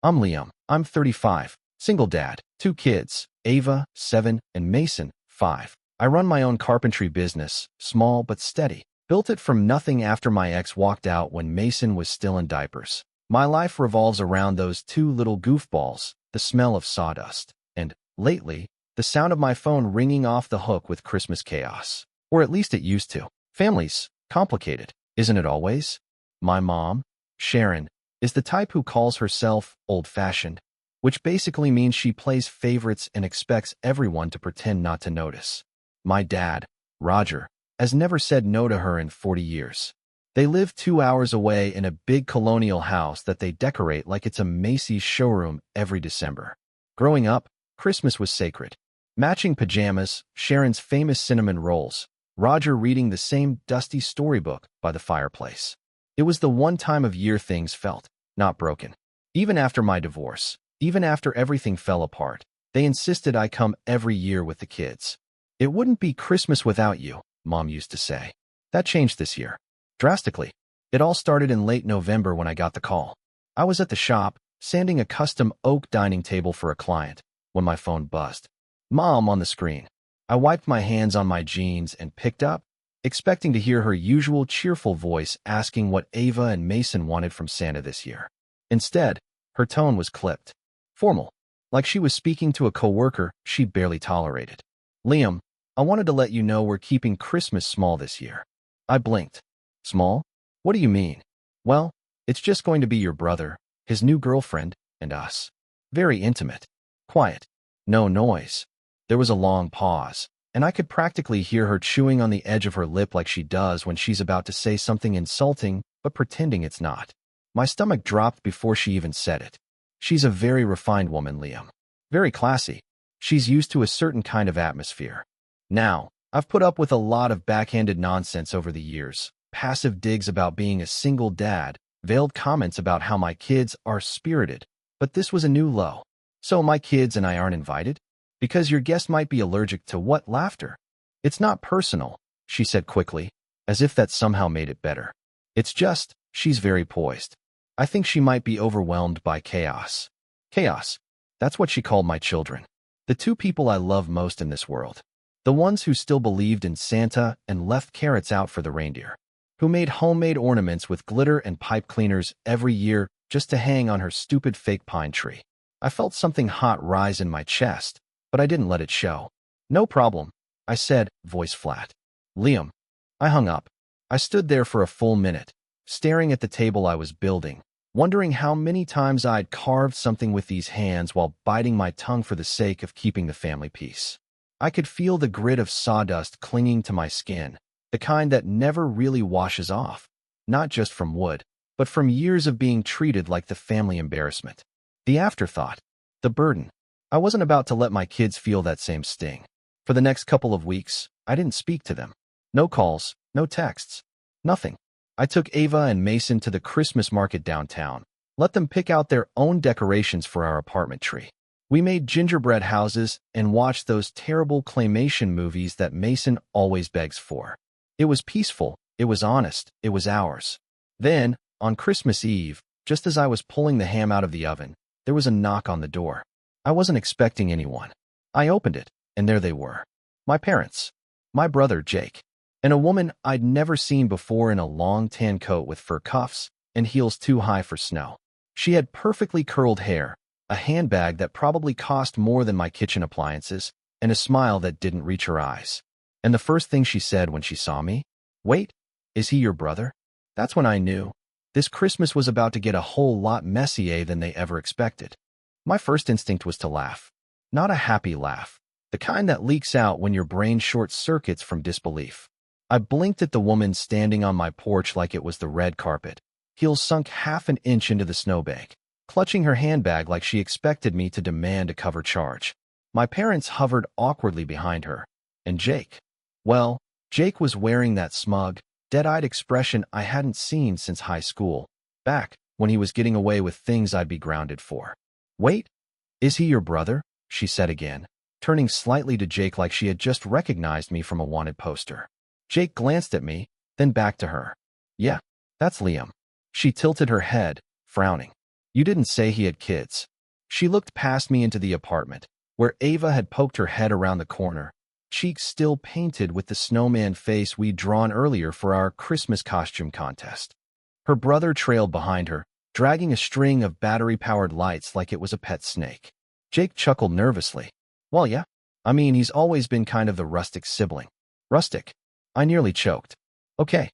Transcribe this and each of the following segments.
I'm Liam. I'm 35, single dad, 2 kids, Ava, 7, and Mason, 5. I run my own carpentry business, small but steady. Built it from nothing after my ex walked out when Mason was still in diapers. My life revolves around those 2 little goofballs, the smell of sawdust, and, lately, the sound of my phone ringing off the hook with Christmas chaos. Or at least it used to. Family's complicated, isn't it always? My mom, Sharon, is the type who calls herself old-fashioned, which basically means she plays favorites and expects everyone to pretend not to notice. My dad, Roger, has never said no to her in 40 years. They live 2 hours away in a big colonial house that they decorate like it's a Macy's showroom every December. Growing up, Christmas was sacred. Matching pajamas, Sharon's famous cinnamon rolls, Roger reading the same dusty storybook by the fireplace. It was the one time of year things felt, not broken. Even after my divorce, even after everything fell apart, they insisted I come every year with the kids. It wouldn't be Christmas without you, Mom used to say. That changed this year. Drastically. It all started in late November when I got the call. I was at the shop, sanding a custom oak dining table for a client, when my phone buzzed. Mom on the screen. I wiped my hands on my jeans and picked up, expecting to hear her usual cheerful voice asking what Ava and Mason wanted from Santa this year. Instead, her tone was clipped. Formal. Like she was speaking to a coworker she barely tolerated. Liam, I wanted to let you know we're keeping Christmas small this year. I blinked. Small? What do you mean? Well, it's just going to be your brother, his new girlfriend, and us. Very intimate. Quiet. No noise. There was a long pause, and I could practically hear her chewing on the edge of her lip like she does when she's about to say something insulting, but pretending it's not. My stomach dropped before she even said it. She's a very refined woman, Liam. Very classy. She's used to a certain kind of atmosphere. Now, I've put up with a lot of backhanded nonsense over the years. Passive digs about being a single dad, veiled comments about how my kids are spirited, but this was a new low. So my kids and I aren't invited? Because your guest might be allergic to what? Laughter? It's not personal, she said quickly, as if that somehow made it better. It's just, she's very poised. I think she might be overwhelmed by chaos. Chaos. That's what she called my children. The 2 people I love most in this world. The ones who still believed in Santa and left carrots out for the reindeer. Who made homemade ornaments with glitter and pipe cleaners every year just to hang on her stupid fake pine tree. I felt something hot rise in my chest, but I didn't let it show. No problem, I said, voice flat. Liam. I hung up. I stood there for a full minute, staring at the table I was building, wondering how many times I'd carved something with these hands while biting my tongue for the sake of keeping the family peace. I could feel the grit of sawdust clinging to my skin, the kind that never really washes off, not just from wood, but from years of being treated like the family embarrassment. The afterthought. The burden. I wasn't about to let my kids feel that same sting. For the next couple of weeks, I didn't speak to them. No calls, no texts, nothing. I took Ava and Mason to the Christmas market downtown, let them pick out their own decorations for our apartment tree. We made gingerbread houses and watched those terrible claymation movies that Mason always begs for. It was peaceful, it was honest, it was ours. Then, on Christmas Eve, just as I was pulling the ham out of the oven, there was a knock on the door. I wasn't expecting anyone. I opened it, and there they were. My parents. My brother, Jake. And a woman I'd never seen before in a long tan coat with fur cuffs and heels too high for snow. She had perfectly curled hair, a handbag that probably cost more than my kitchen appliances, and a smile that didn't reach her eyes. And the first thing she said when she saw me, "Wait, is he your brother?" That's when I knew. This Christmas was about to get a whole lot messier than they ever expected. My first instinct was to laugh. Not a happy laugh, the kind that leaks out when your brain short-circuits from disbelief. I blinked at the woman standing on my porch like it was the red carpet, heels sunk half an inch into the snowbank, clutching her handbag like she expected me to demand a cover charge. My parents hovered awkwardly behind her. And Jake? Well, Jake was wearing that smug, dead-eyed expression I hadn't seen since high school, back when he was getting away with things I'd be grounded for. "Wait, is he your brother?" she said again, turning slightly to Jake like she had just recognized me from a wanted poster. Jake glanced at me, then back to her. "Yeah, that's Liam." She tilted her head, frowning. You didn't say he had kids. She looked past me into the apartment, where Ava had poked her head around the corner, cheeks still painted with the snowman face we'd drawn earlier for our Christmas costume contest. Her brother trailed behind her, dragging a string of battery-powered lights like it was a pet snake. Jake chuckled nervously. Well, yeah. I mean, he's always been kind of the rustic sibling. Rustic? I nearly choked. Okay,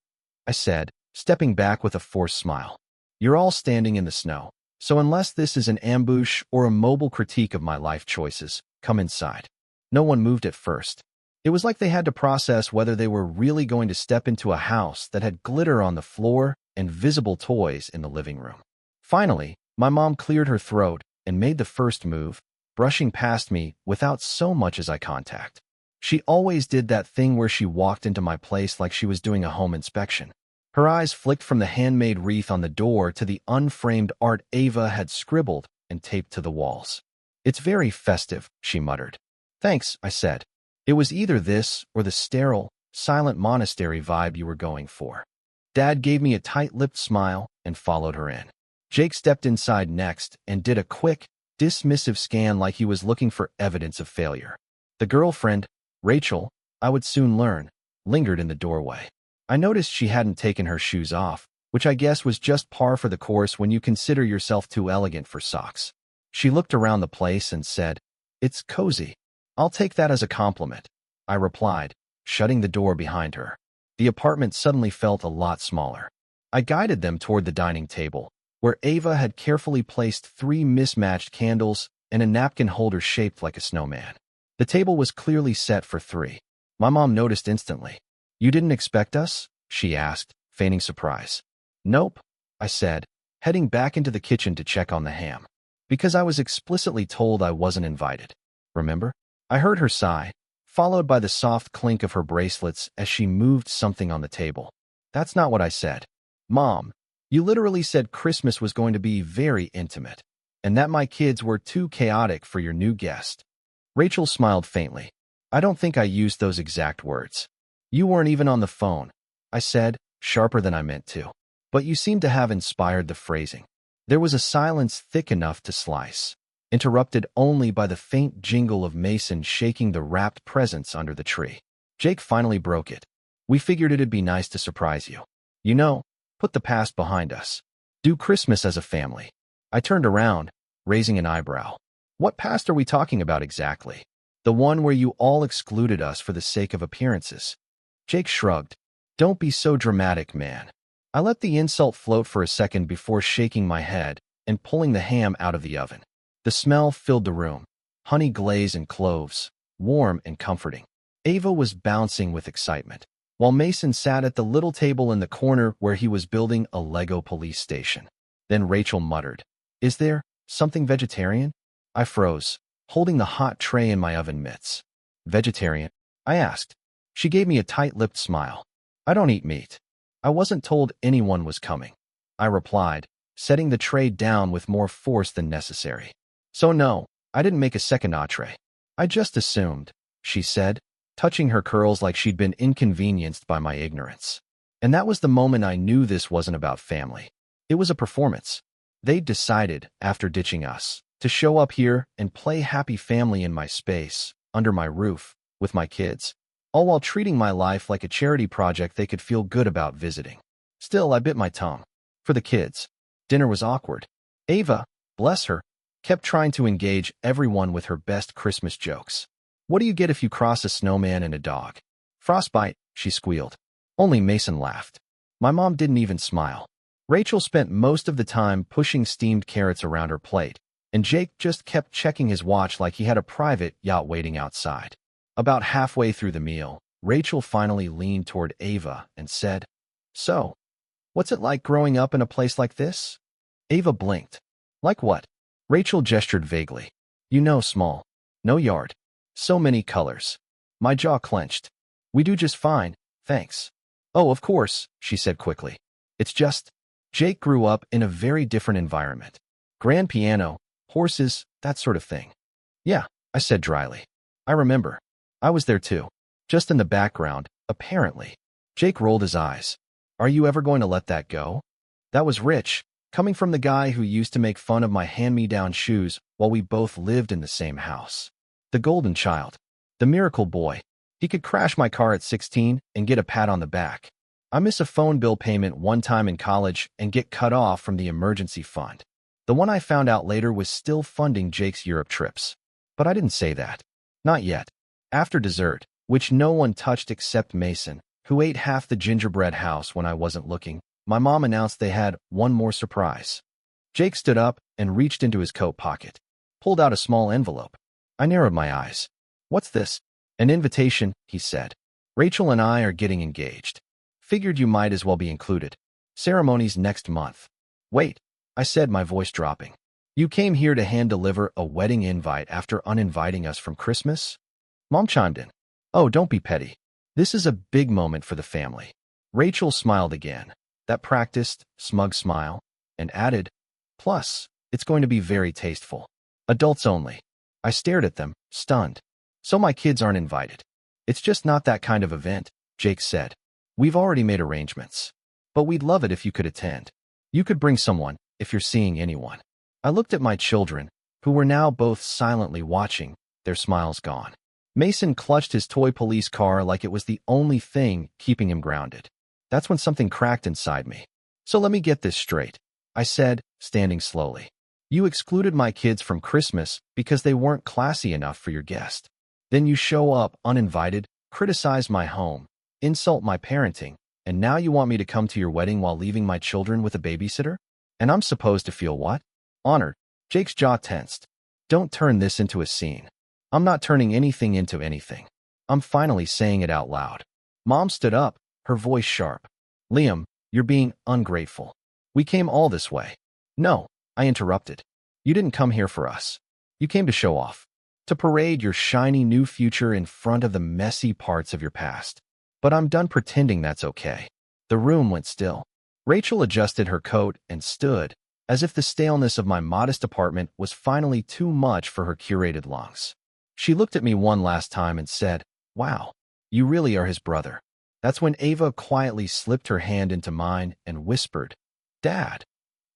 I said, stepping back with a forced smile. You're all standing in the snow, so unless this is an ambush or a mobile critique of my life choices, come inside. No one moved at first. It was like they had to process whether they were really going to step into a house that had glitter on the floor and visible toys in the living room. Finally, my mom cleared her throat and made the first move, brushing past me without so much as eye contact. She always did that thing where she walked into my place like she was doing a home inspection. Her eyes flicked from the handmade wreath on the door to the unframed art Ava had scribbled and taped to the walls. It's very festive, she muttered. Thanks, I said. It was either this or the sterile, silent monastery vibe you were going for. Dad gave me a tight-lipped smile and followed her in. Jake stepped inside next and did a quick, dismissive scan like he was looking for evidence of failure. The girlfriend, Rachel, I would soon learn, lingered in the doorway. I noticed she hadn't taken her shoes off, which I guess was just par for the course when you consider yourself too elegant for socks. She looked around the place and said, "It's cozy." "I'll take that as a compliment," I replied, shutting the door behind her. The apartment suddenly felt a lot smaller. I guided them toward the dining table, where Ava had carefully placed 3 mismatched candles and a napkin holder shaped like a snowman. The table was clearly set for 3. My mom noticed instantly. "You didn't expect us?" she asked, feigning surprise. "Nope," I said, heading back into the kitchen to check on the ham. Because I was explicitly told I wasn't invited. Remember? I heard her sigh, followed by the soft clink of her bracelets as she moved something on the table. "That's not what I said. Mom, you literally said Christmas was going to be very intimate, and that my kids were too chaotic for your new guest." Rachel smiled faintly. "I don't think I used those exact words. You weren't even on the phone," I said, sharper than I meant to. "But you seem to have inspired the phrasing." There was a silence thick enough to slice, interrupted only by the faint jingle of Mason shaking the wrapped presents under the tree. Jake finally broke it. "We figured it'd be nice to surprise you. You know, put the past behind us. Do Christmas as a family." I turned around, raising an eyebrow. "What past are we talking about exactly? The one where you all excluded us for the sake of appearances?" Jake shrugged. "Don't be so dramatic, man." I let the insult float for a second before shaking my head and pulling the ham out of the oven. The smell filled the room, honey glaze and cloves, warm and comforting. Ava was bouncing with excitement, while Mason sat at the little table in the corner where he was building a Lego police station. Then Rachel muttered, "Is there something vegetarian?" I froze, holding the hot tray in my oven mitts. "Vegetarian?" I asked. She gave me a tight-lipped smile. "I don't eat meat." "I wasn't told anyone was coming," I replied, setting the tray down with more force than necessary. "So no, I didn't make a second entree. I just assumed," she said, touching her curls like she'd been inconvenienced by my ignorance. And that was the moment I knew this wasn't about family. It was a performance. They'd decided, after ditching us, to show up here and play happy family in my space, under my roof, with my kids, all while treating my life like a charity project they could feel good about visiting. Still, I bit my tongue. For the kids, dinner was awkward. Ava, bless her, kept trying to engage everyone with her best Christmas jokes. "What do you get if you cross a snowman and a dog?" "Frostbite," she squealed. Only Mason laughed. My mom didn't even smile. Rachel spent most of the time pushing steamed carrots around her plate, and Jake just kept checking his watch like he had a private yacht waiting outside. About halfway through the meal, Rachel finally leaned toward Ava and said, "So, what's it like growing up in a place like this?" Ava blinked. "Like what?" Rachel gestured vaguely. "You know, small. No yard. So many colors." My jaw clenched. "We do just fine, thanks." "Oh, of course," she said quickly. "It's just, Jake grew up in a very different environment. Grand piano, horses, that sort of thing." "Yeah," I said dryly. "I remember. I was there too. Just in the background, apparently." Jake rolled his eyes. "Are you ever going to let that go? That was rich, coming from the guy who used to make fun of my hand-me-down shoes while we both lived in the same house. The golden child. The miracle boy. He could crash my car at 16 and get a pat on the back. I miss a phone bill payment one time in college and get cut off from the emergency fund. The one I found out later was still funding Jake's Europe trips. But I didn't say that. Not yet. After dessert, which no one touched except Mason, who ate half the gingerbread house when I wasn't looking, my mom announced they had one more surprise. Jake stood up and reached into his coat pocket, pulled out a small envelope. I narrowed my eyes. "What's this?" "An invitation," he said. "Rachel and I are getting engaged. Figured you might as well be included. Ceremony's next month." "Wait," I said, my voice dropping. "You came here to hand-deliver a wedding invite after uninviting us from Christmas?" Mom chimed in. "Oh, don't be petty. This is a big moment for the family." Rachel smiled again, that practiced, smug smile, and added, "Plus, it's going to be very tasteful. Adults only." I stared at them, stunned. "So my kids aren't invited?" "It's just not that kind of event," Jake said. "We've already made arrangements. But we'd love it if you could attend. You could bring someone, if you're seeing anyone." I looked at my children, who were now both silently watching, their smiles gone. Mason clutched his toy police car like it was the only thing keeping him grounded. That's when something cracked inside me. "So let me get this straight," I said, standing slowly. "You excluded my kids from Christmas because they weren't classy enough for your guest. Then you show up uninvited, criticize my home, insult my parenting, and now you want me to come to your wedding while leaving my children with a babysitter? And I'm supposed to feel what? Honored?" Jake's jaw tensed. "Don't turn this into a scene." "I'm not turning anything into anything. I'm finally saying it out loud." Mom stood up, her voice sharp. "Liam, you're being ungrateful. We came all this way." "No," I interrupted. "You didn't come here for us. You came to show off. To parade your shiny new future in front of the messy parts of your past. But I'm done pretending that's okay." The room went still. Rachel adjusted her coat and stood, as if the staleness of my modest apartment was finally too much for her curated lungs. She looked at me one last time and said, "Wow, you really are his brother." That's when Ava quietly slipped her hand into mine and whispered, "Dad,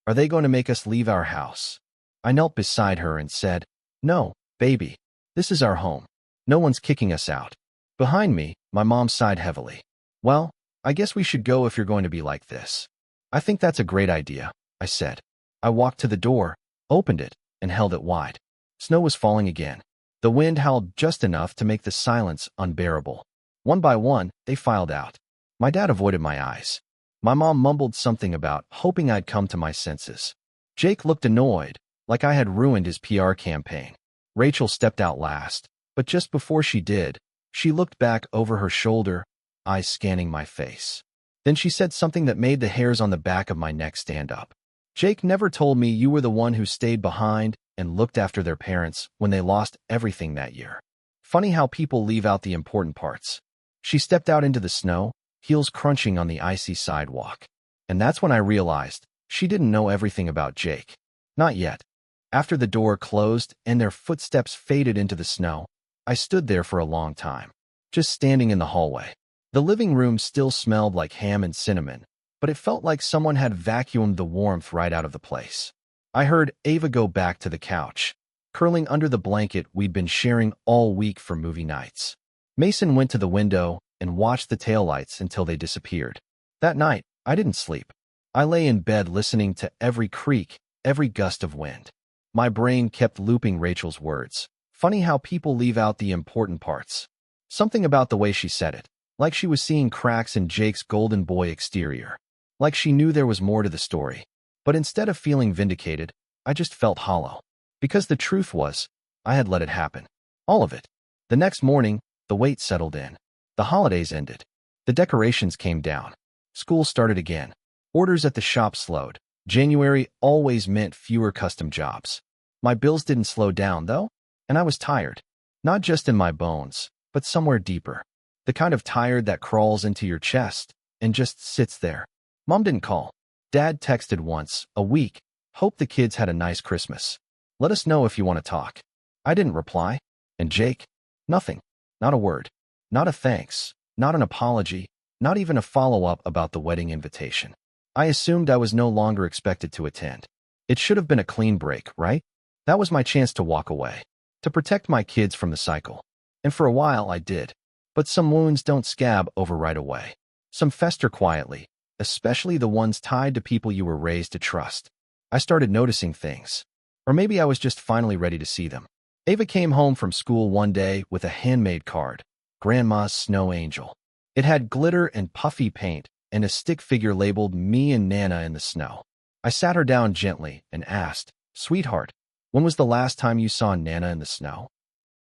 are they going to make us leave our house?" I knelt beside her and said, "No, baby, this is our home. No one's kicking us out." Behind me, my mom sighed heavily. "Well, I guess we should go if you're going to be like this." "I think that's a great idea," I said. I walked to the door, opened it, and held it wide. Snow was falling again. The wind howled just enough to make the silence unbearable. One by one, they filed out. My dad avoided my eyes. My mom mumbled something about hoping I'd come to my senses. Jake looked annoyed, like I had ruined his PR campaign. Rachel stepped out last, but just before she did, she looked back over her shoulder, eyes scanning my face. Then she said something that made the hairs on the back of my neck stand up. "Jake never told me you were the one who stayed behind and looked after their parents when they lost everything that year. Funny how people leave out the important parts." She stepped out into the snow, heels crunching on the icy sidewalk. And that's when I realized she didn't know everything about Jake. Not yet. After the door closed and their footsteps faded into the snow, I stood there for a long time, just standing in the hallway. The living room still smelled like ham and cinnamon, but it felt like someone had vacuumed the warmth right out of the place. I heard Ava go back to the couch, curling under the blanket we'd been sharing all week for movie nights. Mason went to the window and watched the taillights until they disappeared. That night, I didn't sleep. I lay in bed listening to every creak, every gust of wind. My brain kept looping Rachel's words. Funny how people leave out the important parts. Something about the way she said it, like she was seeing cracks in Jake's golden boy exterior. Like she knew there was more to the story. But instead of feeling vindicated, I just felt hollow. Because the truth was, I had let it happen. All of it. The next morning, the weight settled in. The holidays ended. The decorations came down. School started again. Orders at the shop slowed. January always meant fewer custom jobs. My bills didn't slow down, though, and I was tired. Not just in my bones, but somewhere deeper. The kind of tired that crawls into your chest and just sits there. Mom didn't call. Dad texted once a week. "Hope the kids had a nice Christmas. Let us know if you want to talk." I didn't reply. And Jake? Nothing. Not a word. Not a thanks. Not an apology. Not even a follow-up about the wedding invitation. I assumed I was no longer expected to attend. It should have been a clean break, right? That was my chance to walk away, to protect my kids from the cycle. And for a while I did. But some wounds don't scab over right away. Some fester quietly, especially the ones tied to people you were raised to trust. I started noticing things. Or maybe I was just finally ready to see them. Ava came home from school one day with a handmade card, Grandma's Snow Angel. It had glitter and puffy paint and a stick figure labeled "Me and Nana in the Snow." I sat her down gently and asked, "Sweetheart, when was the last time you saw Nana in the snow?"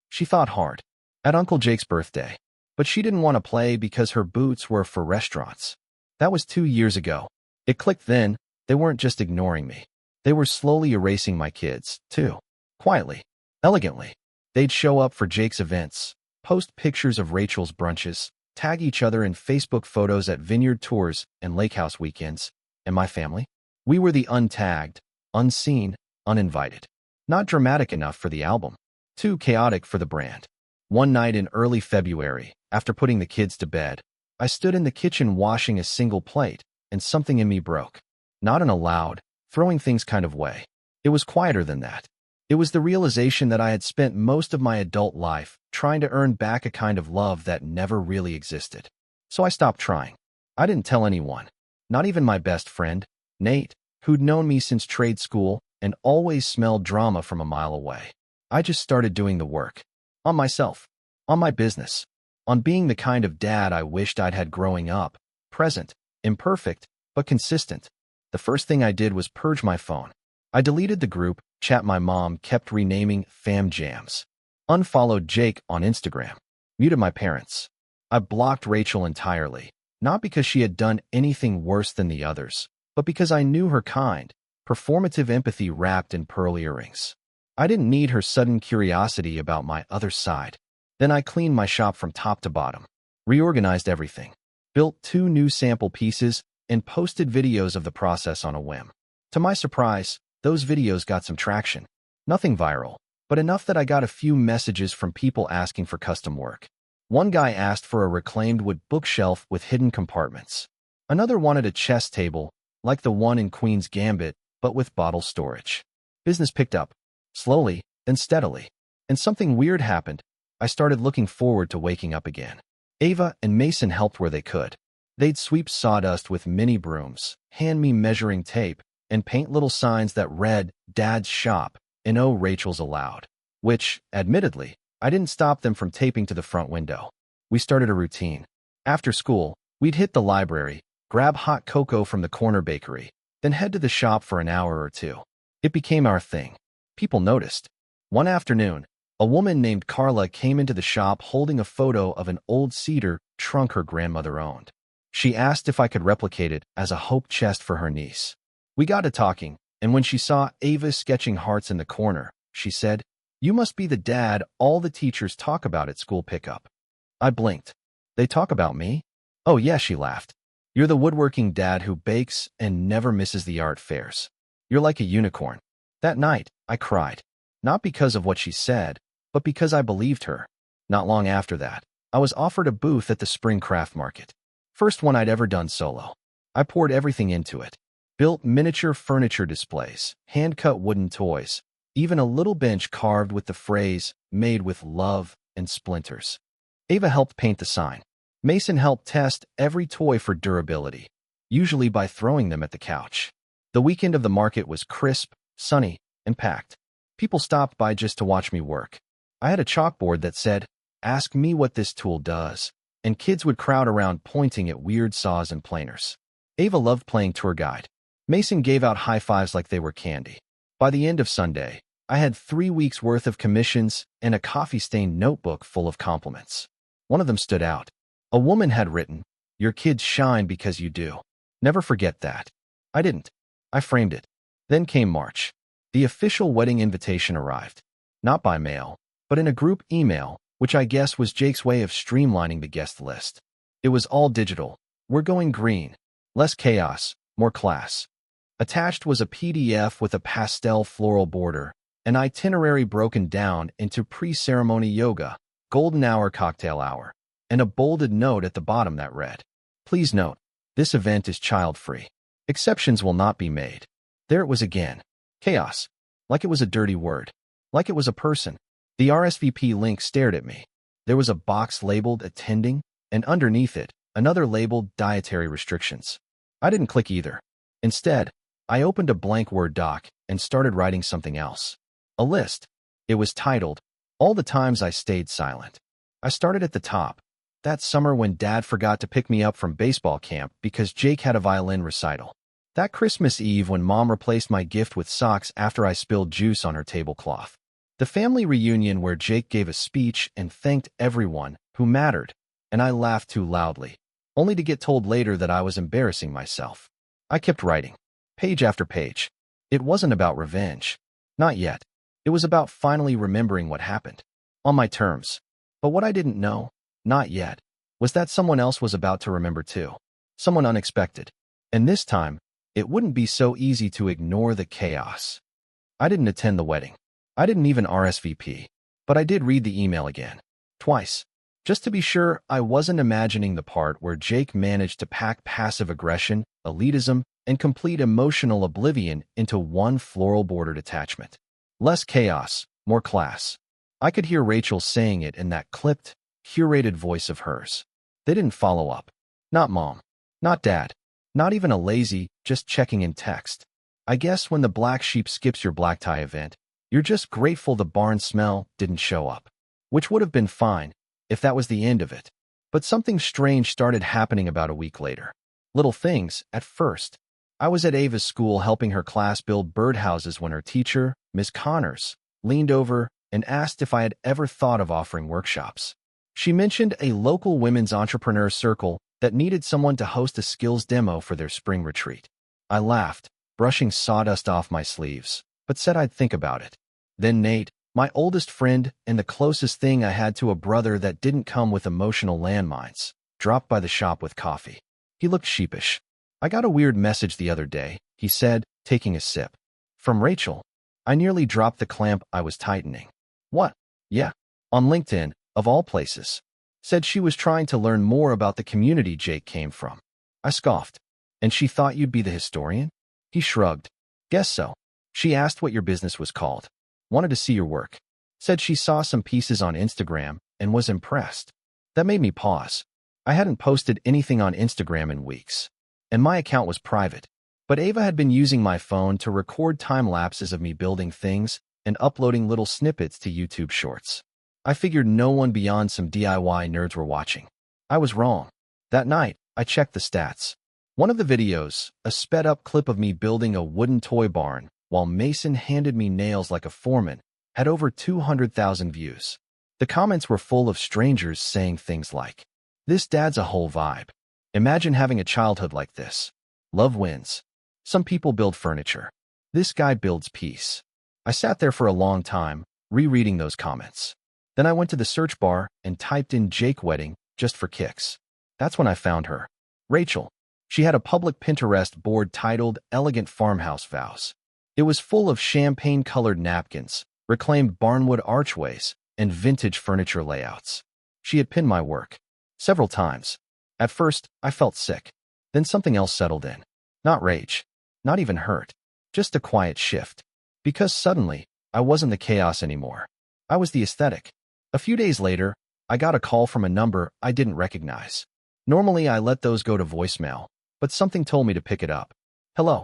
She thought hard. At Uncle Jake's birthday. But she didn't want to play because her boots were for restaurants. That was 2 years ago. It clicked then. They weren't just ignoring me. They were slowly erasing my kids, too. Quietly. Elegantly. They'd show up for Jake's events, post pictures of Rachel's brunches, tag each other in Facebook photos at vineyard tours and lake house weekends. And my family? We were the untagged, unseen, uninvited. Not dramatic enough for the album. Too chaotic for the brand. One night in early February, after putting the kids to bed, I stood in the kitchen washing a single plate, and something in me broke. Not in a loud, throwing things kind of way. It was quieter than that. It was the realization that I had spent most of my adult life trying to earn back a kind of love that never really existed. So I stopped trying. I didn't tell anyone. Not even my best friend, Nate, who'd known me since trade school and always smelled drama from a mile away. I just started doing the work. On myself. On my business. On being the kind of dad I wished I'd had growing up. Present. Imperfect, but consistent. The first thing I did was purge my phone. I deleted the group chat my mom kept renaming Fam Jams. Unfollowed Jake on Instagram. Muted my parents. I blocked Rachel entirely. Not because she had done anything worse than the others, but because I knew her kind, performative empathy wrapped in pearl earrings. I didn't need her sudden curiosity about my other side. Then I cleaned my shop from top to bottom, reorganized everything, built 2 new sample pieces, and posted videos of the process on a whim. To my surprise, those videos got some traction. Nothing viral, but enough that I got a few messages from people asking for custom work. One guy asked for a reclaimed wood bookshelf with hidden compartments. Another wanted a chess table, like the one in Queen's Gambit, but with bottle storage. Business picked up. Slowly, then steadily. And something weird happened. I started looking forward to waking up again. Ava and Mason helped where they could. They'd sweep sawdust with mini brooms, hand me measuring tape, and paint little signs that read, "Dad's Shop," and "Oh, Rachel's Allowed," which, admittedly, I didn't stop them from taping to the front window. We started a routine. After school, we'd hit the library, grab hot cocoa from the corner bakery, then head to the shop for an hour or two. It became our thing. People noticed. One afternoon, a woman named Carla came into the shop holding a photo of an old cedar trunk her grandmother owned. She asked if I could replicate it as a hope chest for her niece. We got to talking, and when she saw Ava sketching hearts in the corner, she said, "You must be the dad all the teachers talk about at school pickup." I blinked. "They talk about me?" "Oh yeah," she laughed. "You're the woodworking dad who bakes and never misses the art fairs. You're like a unicorn." That night, I cried. Not because of what she said, but because I believed her. Not long after that, I was offered a booth at the spring craft market. First one I'd ever done solo. I poured everything into it. Built miniature furniture displays, hand-cut wooden toys, even a little bench carved with the phrase, "Made with love," and splinters. Ava helped paint the sign. Mason helped test every toy for durability, usually by throwing them at the couch. The weekend of the market was crisp, sunny, and packed. People stopped by just to watch me work. I had a chalkboard that said, "Ask me what this tool does," and kids would crowd around pointing at weird saws and planers. Ava loved playing tour guide. Mason gave out high fives like they were candy. By the end of Sunday, I had 3 weeks' worth of commissions and a coffee-stained notebook full of compliments. One of them stood out. A woman had written, "Your kids shine because you do. Never forget that." I didn't. I framed it. Then came March. The official wedding invitation arrived. Not by mail, but in a group email, which I guess was Jake's way of streamlining the guest list. It was all digital. "We're going green. Less chaos, more class." Attached was a PDF with a pastel floral border, an itinerary broken down into pre-ceremony yoga, golden hour cocktail hour, and a bolded note at the bottom that read, "Please note, this event is child-free." Exceptions will not be made. There it was again. Chaos. Like it was a dirty word. Like it was a person. The RSVP link stared at me. There was a box labeled attending, and underneath it, another labeled dietary restrictions. I didn't click either. Instead, I opened a blank Word doc and started writing something else. A list. It was titled, All the Times I Stayed Silent. I started at the top. That summer when Dad forgot to pick me up from baseball camp because Jake had a violin recital. That Christmas Eve when Mom replaced my gift with socks after I spilled juice on her tablecloth. The family reunion where Jake gave a speech and thanked everyone who mattered, and I laughed too loudly, only to get told later that I was embarrassing myself. I kept writing, page after page. It wasn't about revenge. Not yet. It was about finally remembering what happened. On my terms. But what I didn't know, not yet, was that someone else was about to remember too. Someone unexpected. And this time, it wouldn't be so easy to ignore the chaos. I didn't attend the wedding. I didn't even RSVP. But I did read the email again. Twice. Just to be sure I wasn't imagining the part where Jake managed to pack passive aggression, elitism, and complete emotional oblivion into one floral-bordered attachment. Less chaos, more class. I could hear Rachel saying it in that clipped, curated voice of hers. They didn't follow up. Not Mom. Not Dad. Not even a lazy, just checking in text. I guess when the black sheep skips your black tie event, you're just grateful the barn smell didn't show up. Which would have been fine, if that was the end of it. But something strange started happening about a week later. Little things, at first. I was at Ava's school helping her class build birdhouses when her teacher, Miss Connors, leaned over and asked if I had ever thought of offering workshops. She mentioned a local women's entrepreneur circle that needed someone to host a skills demo for their spring retreat. I laughed, brushing sawdust off my sleeves, but said I'd think about it. Then Nate, my oldest friend and the closest thing I had to a brother that didn't come with emotional landmines, dropped by the shop with coffee. He looked sheepish. I got a weird message the other day, he said, taking a sip. From Rachel. I nearly dropped the clamp I was tightening. What? Yeah. On LinkedIn, of all places. Said she was trying to learn more about the community Jake came from. I scoffed. And she thought you'd be the historian? He shrugged. Guess so. She asked what your business was called. Wanted to see your work. Said she saw some pieces on Instagram and was impressed. That made me pause. I hadn't posted anything on Instagram in weeks. And my account was private. But Ava had been using my phone to record time lapses of me building things and uploading little snippets to YouTube Shorts. I figured no one beyond some DIY nerds were watching. I was wrong. That night, I checked the stats. One of the videos, a sped-up clip of me building a wooden toy barn while Mason handed me nails like a foreman, had over 200,000 views. The comments were full of strangers saying things like, "This dad's a whole vibe. Imagine having a childhood like this. Love wins. Some people build furniture. This guy builds peace." I sat there for a long time, rereading those comments. Then I went to the search bar and typed in Jake wedding just for kicks. That's when I found her. Rachel. She had a public Pinterest board titled Elegant Farmhouse Vows. It was full of champagne-colored napkins, reclaimed barnwood archways, and vintage furniture layouts. She had pinned my work. Several times. At first, I felt sick. Then something else settled in. Not rage. Not even hurt. Just a quiet shift. Because suddenly, I wasn't the chaos anymore. I was the aesthetic. A few days later, I got a call from a number I didn't recognize. Normally, I let those go to voicemail, but something told me to pick it up. "Hello."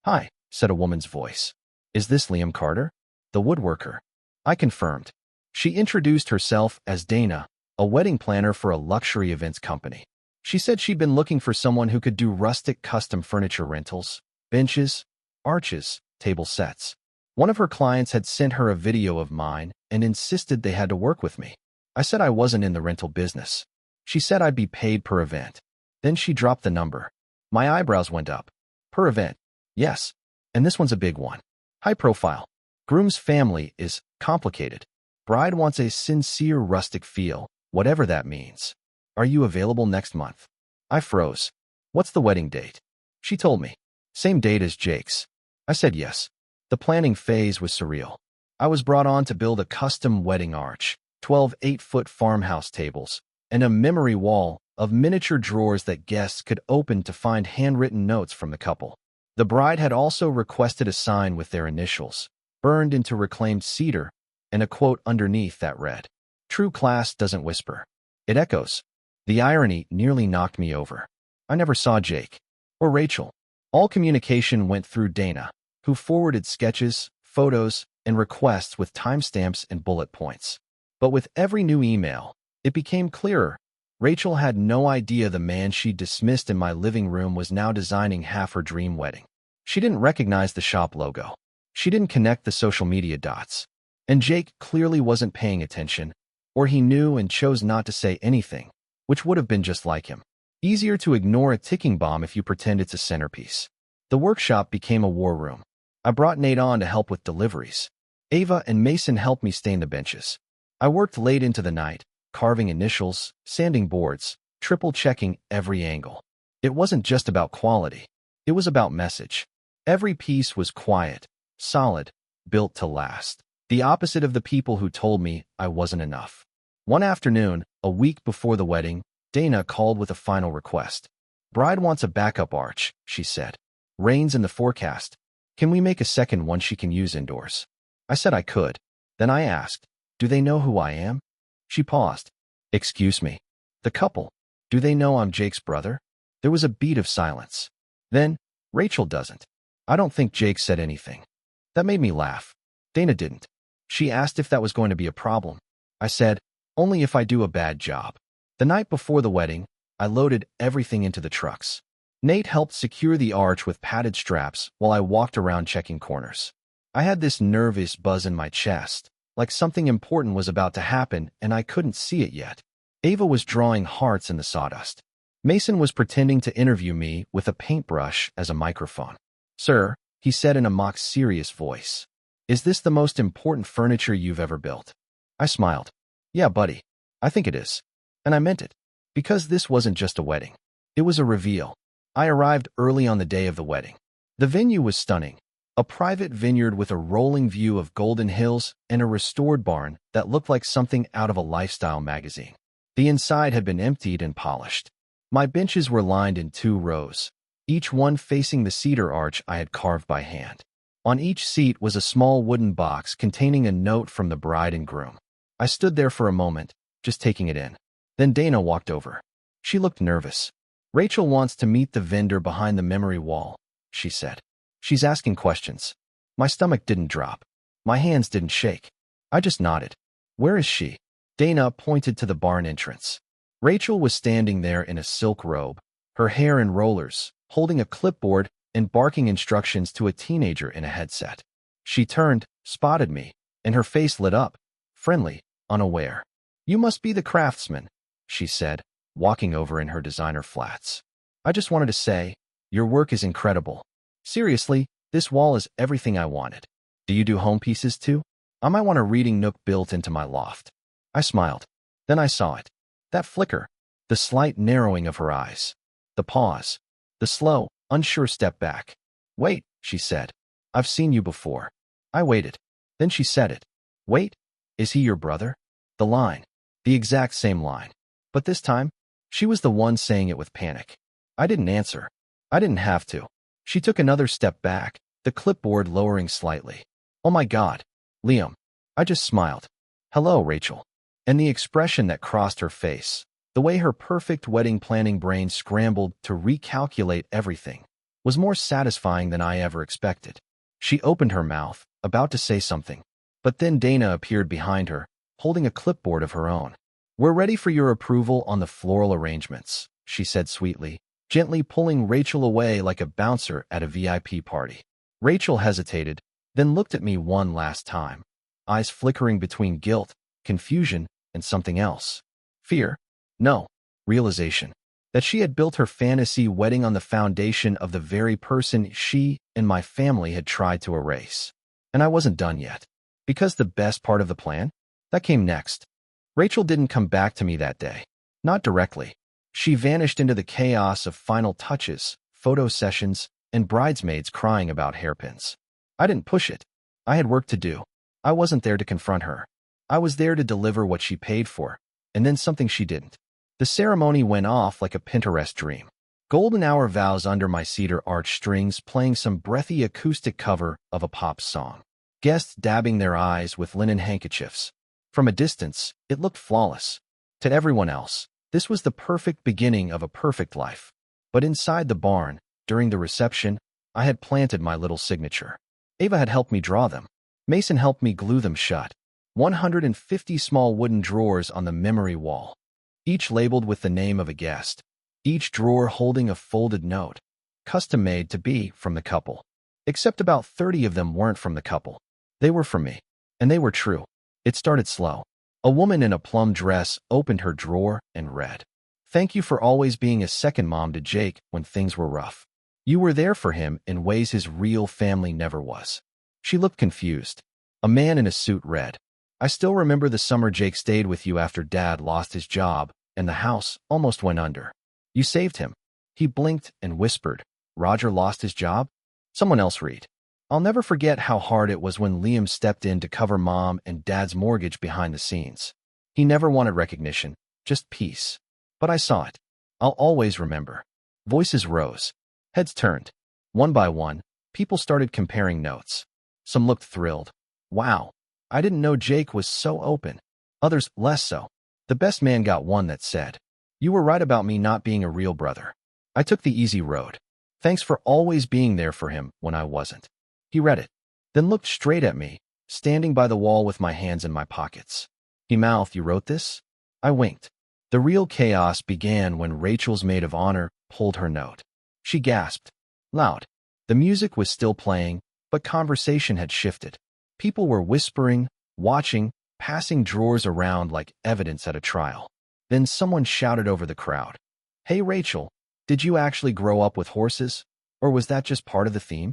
"Hi," said a woman's voice. "Is this Liam Carter?" "The woodworker." I confirmed. She introduced herself as Dana, a wedding planner for a luxury events company. She said she'd been looking for someone who could do rustic custom furniture rentals, benches, arches, table sets. One of her clients had sent her a video of mine and insisted they had to work with me. I said I wasn't in the rental business. She said I'd be paid per event. Then she dropped the number. My eyebrows went up. Per event. Yes. And this one's a big one. High profile. Groom's family is complicated. Bride wants a sincere rustic feel, whatever that means. Are you available next month? I froze. What's the wedding date? She told me. Same date as Jake's. I said yes. The planning phase was surreal. I was brought on to build a custom wedding arch, 12 8-foot farmhouse tables, and a memory wall of miniature drawers that guests could open to find handwritten notes from the couple. The bride had also requested a sign with their initials, burned into reclaimed cedar, and a quote underneath that read, "True class doesn't whisper. It echoes." The irony nearly knocked me over. I never saw Jake or Rachel. All communication went through Dana, who forwarded sketches, photos, and requests with timestamps and bullet points. But with every new email, it became clearer. Rachel had no idea the man she dismissed in my living room was now designing half her dream wedding. She didn't recognize the shop logo. She didn't connect the social media dots. And Jake clearly wasn't paying attention, or he knew and chose not to say anything, which would have been just like him. Easier to ignore a ticking bomb if you pretend it's a centerpiece. The workshop became a war room. I brought Nate on to help with deliveries. Ava and Mason helped me stain the benches. I worked late into the night, carving initials, sanding boards, triple-checking every angle. It wasn't just about quality. It was about message. Every piece was quiet, solid, built to last. The opposite of the people who told me I wasn't enough. One afternoon, a week before the wedding, Dana called with a final request. "Bride wants a backup arch," she said. "Rain's in the forecast. Can we make a second one she can use indoors?" I said I could. Then I asked, "Do they know who I am?" She paused. "Excuse me. The couple. Do they know I'm Jake's brother?" There was a beat of silence. Then, "Rachel doesn't." I don't think Jake said anything. That made me laugh. Dana didn't. She asked if that was going to be a problem. I said, "Only if I do a bad job." The night before the wedding, I loaded everything into the trucks. Nate helped secure the arch with padded straps while I walked around checking corners. I had this nervous buzz in my chest, like something important was about to happen and I couldn't see it yet. Ava was drawing hearts in the sawdust. Mason was pretending to interview me with a paintbrush as a microphone. "Sir," he said in a mock serious voice, "is this the most important furniture you've ever built?" I smiled. "Yeah, buddy, I think it is." And I meant it. Because this wasn't just a wedding. It was a reveal. I arrived early on the day of the wedding. The venue was stunning. A private vineyard with a rolling view of Golden Hills and a restored barn that looked like something out of a lifestyle magazine. The inside had been emptied and polished. My benches were lined in 2 rows, each one facing the cedar arch I had carved by hand. On each seat was a small wooden box containing a note from the bride and groom. I stood there for a moment, just taking it in. Then Dana walked over. She looked nervous. "Rachel wants to meet the vendor behind the memory wall," she said. "She's asking questions." My stomach didn't drop. My hands didn't shake. I just nodded. "Where is she?" Dana pointed to the barn entrance. Rachel was standing there in a silk robe, her hair in rollers, holding a clipboard and barking instructions to a teenager in a headset. She turned, spotted me, and her face lit up, friendly, unaware. "You must be the craftsman," she said, walking over in her designer flats. "I just wanted to say, your work is incredible. Seriously, this wall is everything I wanted. Do you do home pieces too? I might want a reading nook built into my loft." I smiled. Then I saw it. That flicker, the slight narrowing of her eyes, the pause, the slow, unsure step back. "Wait," she said. "I've seen you before." I waited. Then she said it. "Wait, is he your brother?" The line. The exact same line. But this time, she was the one saying it with panic. I didn't answer. I didn't have to. She took another step back, the clipboard lowering slightly. "Oh my God, Liam." I just smiled. "Hello, Rachel." And the expression that crossed her face, the way her perfect wedding planning brain scrambled to recalculate everything, was more satisfying than I ever expected. She opened her mouth, about to say something. But then Dana appeared behind her, holding a clipboard of her own. "We're ready for your approval on the floral arrangements," she said sweetly, gently pulling Rachel away like a bouncer at a VIP party. Rachel hesitated, then looked at me one last time, eyes flickering between guilt, confusion, and something else. Fear? No. Realization. That she had built her fantasy wedding on the foundation of the very person she and my family had tried to erase. And I wasn't done yet. Because the best part of the plan? That came next. Rachel didn't come back to me that day. Not directly. She vanished into the chaos of final touches, photo sessions, and bridesmaids crying about hairpins. I didn't push it. I had work to do. I wasn't there to confront her. I was there to deliver what she paid for, and then something she didn't. The ceremony went off like a Pinterest dream. Golden hour vows under my cedar arch strings playing some breathy acoustic cover of a pop song. Guests dabbing their eyes with linen handkerchiefs. From a distance, it looked flawless. To everyone else, this was the perfect beginning of a perfect life. But inside the barn, during the reception, I had planted my little signature. Ava had helped me draw them. Mason helped me glue them shut. 150 small wooden drawers on the memory wall, each labeled with the name of a guest, each drawer holding a folded note, custom-made to be from the couple. Except about 30 of them weren't from the couple. They were from me, and they were true. It started slow. A woman in a plum dress opened her drawer and read, "Thank you for always being a second mom to Jake when things were rough. You were there for him in ways his real family never was." She looked confused. A man in a suit read, "I still remember the summer Jake stayed with you after Dad lost his job and the house almost went under. You saved him." He blinked and whispered, "Roger lost his job?" Someone else read, "I'll never forget how hard it was when Liam stepped in to cover Mom and Dad's mortgage behind the scenes. He never wanted recognition, just peace. But I saw it. I'll always remember." Voices rose. Heads turned. One by one, people started comparing notes. Some looked thrilled. "Wow, I didn't know Jake was so open." Others, less so. The best man got one that said, "You were right about me not being a real brother. I took the easy road. Thanks for always being there for him when I wasn't." He read it, then looked straight at me, standing by the wall with my hands in my pockets. He mouthed, "You wrote this?" I winked. The real chaos began when Rachel's maid of honor pulled her note. She gasped. Loud. The music was still playing, but conversation had shifted. People were whispering, watching, passing drawers around like evidence at a trial. Then someone shouted over the crowd, "Hey Rachel, did you actually grow up with horses? Or was that just part of the theme?"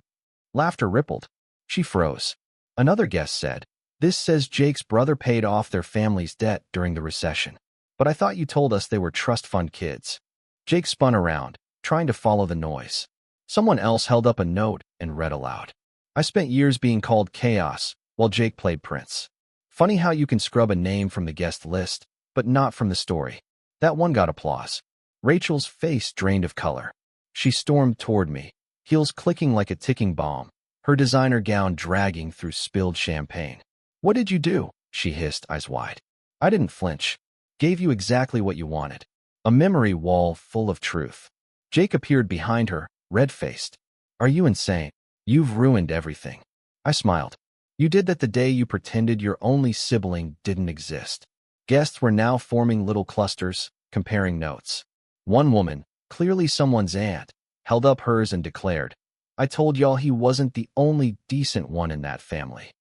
Laughter rippled. She froze. Another guest said, "This says Jake's brother paid off their family's debt during the recession. But I thought you told us they were trust fund kids." Jake spun around, trying to follow the noise. Someone else held up a note and read aloud, "I spent years being called Chaos while Jake played Prince. Funny how you can scrub a name from the guest list, but not from the story." That one got applause. Rachel's face drained of color. She stormed toward me, heels clicking like a ticking bomb, her designer gown dragging through spilled champagne. "What did you do?" she hissed, eyes wide. I didn't flinch. "Gave you exactly what you wanted. A memory wall full of truth." Jake appeared behind her, red-faced. "Are you insane? You've ruined everything." I smiled. "You did that the day you pretended your only sibling didn't exist." Guests were now forming little clusters, comparing notes. One woman, clearly someone's aunt, held up hers and declared, "I told y'all he wasn't the only decent one in that family."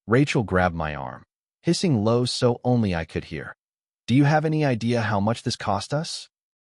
Rachel grabbed my arm, hissing low so only I could hear, "Do you have any idea how much this cost us?"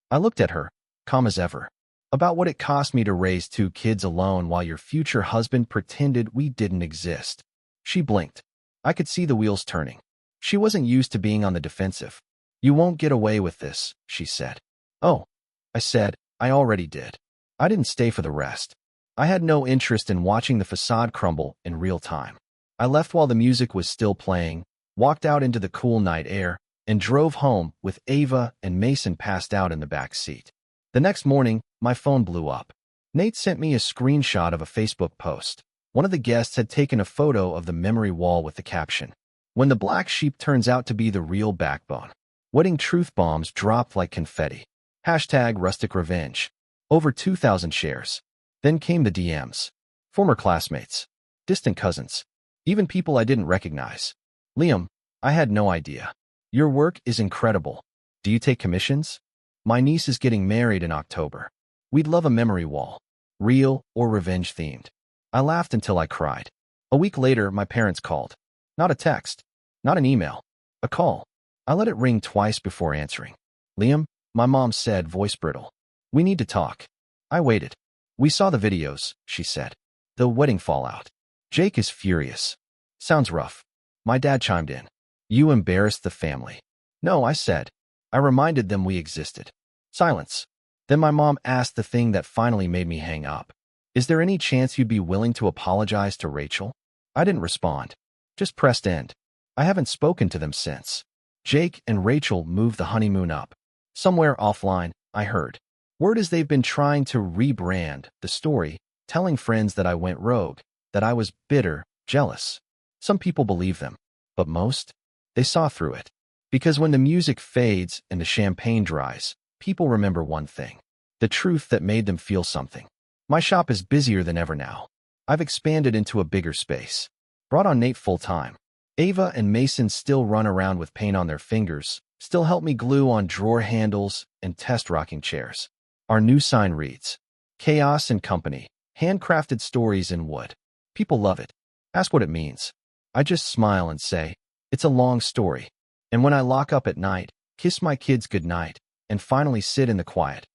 I looked at her, calm as ever. "About what it cost me to raise 2 kids alone while your future husband pretended we didn't exist." She blinked. I could see the wheels turning. She wasn't used to being on the defensive. "You won't get away with this," she said. "Oh," I said, "I already did." I didn't stay for the rest. I had no interest in watching the facade crumble in real time. I left while the music was still playing, walked out into the cool night air, and drove home with Ava and Mason passed out in the back seat. The next morning, my phone blew up. Nate sent me a screenshot of a Facebook post. One of the guests had taken a photo of the memory wall with the caption, "When the black sheep turns out to be the real backbone." Wedding truth bombs dropped like confetti. Hashtag rustic revenge. Over 2,000 shares. Then came the DMs. Former classmates. Distant cousins. Even people I didn't recognize. "Liam, I had no idea. Your work is incredible. Do you take commissions? My niece is getting married in October. We'd love a memory wall. Real or revenge themed." I laughed until I cried. A week later, my parents called. Not a text. Not an email. A call. I let it ring twice before answering. "Liam," my mom said, voice brittle. "We need to talk." I waited. "We saw the videos," she said. "The wedding fallout. Jake is furious." "Sounds rough." My dad chimed in. "You embarrassed the family." "No," I said. "I reminded them we existed." Silence. Then my mom asked the thing that finally made me hang up. "Is there any chance you'd be willing to apologize to Rachel?" I didn't respond. Just pressed end. I haven't spoken to them since. Jake and Rachel moved the honeymoon up. Somewhere offline, I heard. Word is they've been trying to rebrand the story, telling friends that I went rogue, that I was bitter, jealous. Some people believe them, but most, they saw through it. Because when the music fades and the champagne dries, people remember one thing: the truth that made them feel something. My shop is busier than ever now. I've expanded into a bigger space. Brought on Nate full-time. Ava and Mason still run around with paint on their fingers, still help me glue on drawer handles and test rocking chairs. Our new sign reads, Chaos and Company, handcrafted stories in wood. People love it. Ask what it means. I just smile and say, it's a long story. And when I lock up at night, kiss my kids goodnight, and finally sit in the quiet,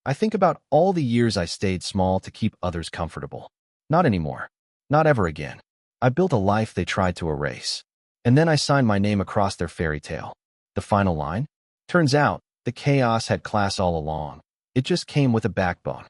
I think about all the years I stayed small to keep others comfortable. Not anymore. Not ever again. I built a life they tried to erase. And then I signed my name across their fairy tale. The final line? Turns out, the chaos had class all along. It just came with a backbone.